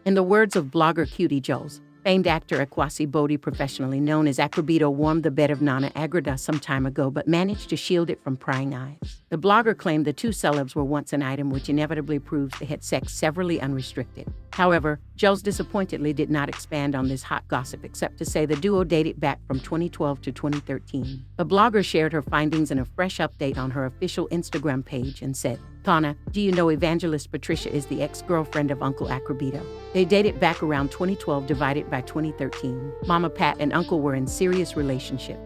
In the words of blogger Cutie Joles, famed actor Akwasi Bodi, professionally known as Akrobeto, warmed the bed of Nana Agradaa some time ago but managed to shield it from prying eyes. The blogger claimed the two celebs were once an item, which inevitably proves they had sex severally unrestricted. However, Joles disappointedly did not expand on this hot gossip except to say the duo dated back from 2012 to 2013. The blogger shared her findings in a fresh update on her official Instagram page and said, "Tana, do you know Evangelist Patricia is the ex-girlfriend of Uncle Akrobeto? They dated back around 2012 divided by 2013. Mama Pat and Uncle were in serious relationship."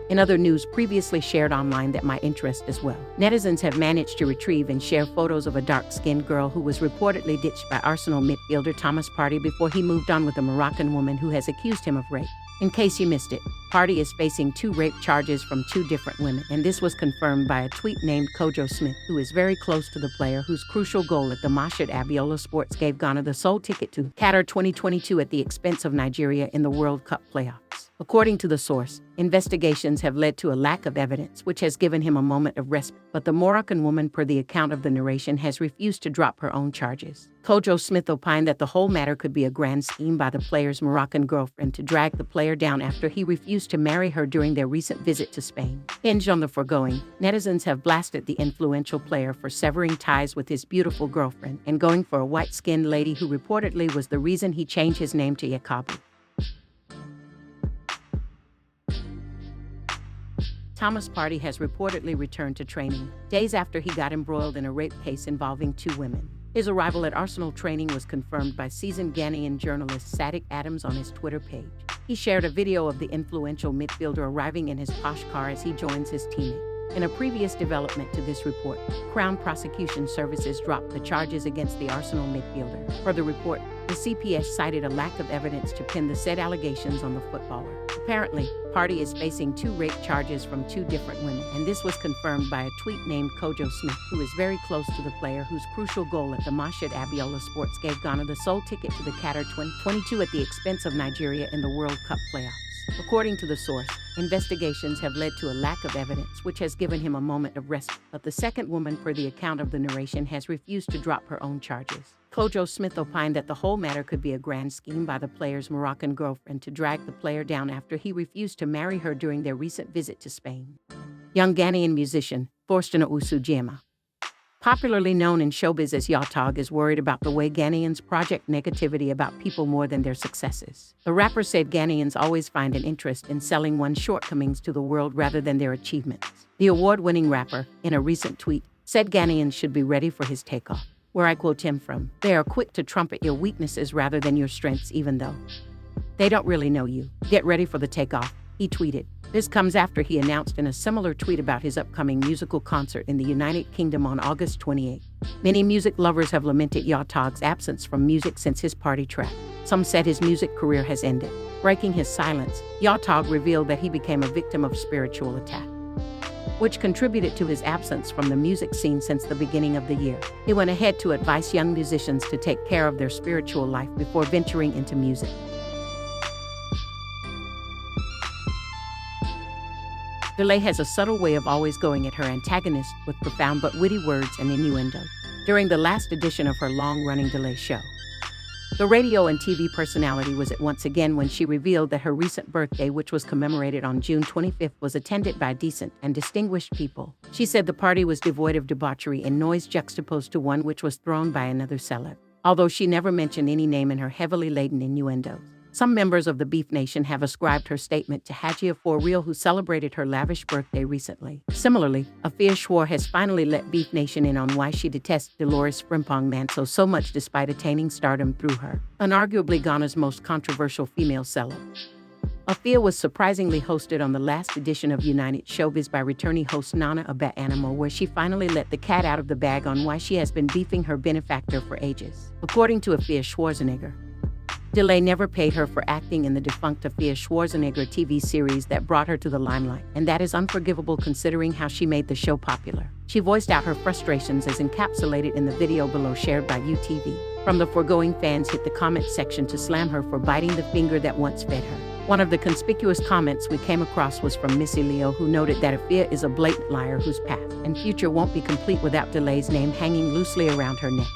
In other news previously shared online that might interest as well, netizens have managed to retrieve and share photos of a dark-skinned girl who was reportedly ditched by Arsenal midfielder Thomas Partey before he moved on with a Moroccan woman who has accused him of rape. In case you missed it, Partey is facing 2 rape charges from 2 different women, and this was confirmed by a tweet named Kojo Smith, who is very close to the player whose crucial goal at the Mashed Abiola Sports gave Ghana the sole ticket to Qatar 2022 at the expense of Nigeria in the World Cup playoffs. According to the source, investigations have led to a lack of evidence, which has given him a moment of respite, but the Moroccan woman, per the account of the narration, has refused to drop her own charges. Kojo Smith opined that the whole matter could be a grand scheme by the player's Moroccan girlfriend to drag the player down after he refused to marry her during their recent visit to Spain. Hinged on the foregoing, netizens have blasted the influential player for severing ties with his beautiful girlfriend and going for a white-skinned lady who reportedly was the reason he changed his name to Yakubu. Thomas Partey has reportedly returned to training, days after he got embroiled in a rape case involving 2 women. His arrival at Arsenal training was confirmed by seasoned Ghanaian journalist Sadiq Adams on his Twitter page. He shared a video of the influential midfielder arriving in his posh car as he joins his teammate. In a previous development to this report, Crown Prosecution Services dropped the charges against the Arsenal midfielder. Per the report, the CPS cited a lack of evidence to pin the said allegations on the footballer. Apparently, Partey is facing 2 rape charges from 2 different women, and this was confirmed by a tweet named Kojo Smith, who is very close to the player whose crucial goal at the Mashed Abiola Sports gave Ghana the sole ticket to the Qatar 2022 at the expense of Nigeria in the World Cup playoffs. According to the source, investigations have led to a lack of evidence, which has given him a moment of respite, but the second woman, per the account of the narration, has refused to drop her own charges. Kojo Smith opined that the whole matter could be a grand scheme by the player's Moroccan girlfriend to drag the player down after he refused to marry her during their recent visit to Spain. Young Ghanaian musician, Faustino Usujema, popularly known in showbiz as Yotog, is worried about the way Ghanaians project negativity about people more than their successes. The rapper said Ghanaians always find an interest in selling one's shortcomings to the world rather than their achievements. The award-winning rapper, in a recent tweet, said Ghanaians should be ready for his takeoff, where I quote him from, "They are quick to trumpet your weaknesses rather than your strengths, even though they don't really know you. Get ready for the takeoff," he tweeted. This comes after he announced in a similar tweet about his upcoming musical concert in the United Kingdom on August 28. Many music lovers have lamented Yotog's absence from music since his party track. Some said his music career has ended. Breaking his silence, Yotog revealed that he became a victim of spiritual attack, which contributed to his absence from the music scene since the beginning of the year. He went ahead to advise young musicians to take care of their spiritual life before venturing into music. Delay has a subtle way of always going at her antagonist with profound but witty words and innuendo. During the last edition of her long-running Delay show, the radio and TV personality was at once again when she revealed that her recent birthday, which was commemorated on June 25th, was attended by decent and distinguished people. She said the party was devoid of debauchery and noise juxtaposed to one which was thrown by another celeb, although she never mentioned any name in her heavily laden innuendos. Some members of the Beef Nation have ascribed her statement to Hajia For Real, who celebrated her lavish birthday recently. Similarly, Afia Schwar has finally let Beef Nation in on why she detests Dolores Frimpong Manso so much despite attaining stardom through her, unarguably Ghana's most controversial female celeb. Afia was surprisingly hosted on the last edition of United Showbiz by returning host Nana Agradaa Animo, where she finally let the cat out of the bag on why she has been beefing her benefactor for ages. According to Afia Schwarzenegger, Delay never paid her for acting in the defunct Afia Schwarzenegger TV series that brought her to the limelight, and that is unforgivable considering how she made the show popular. She voiced out her frustrations as encapsulated in the video below shared by UTV. From the foregoing, fans hit the comment section to slam her for biting the finger that once fed her. One of the conspicuous comments we came across was from Missy Leo, who noted that Afia is a blatant liar whose past and future won't be complete without Delay's name hanging loosely around her neck.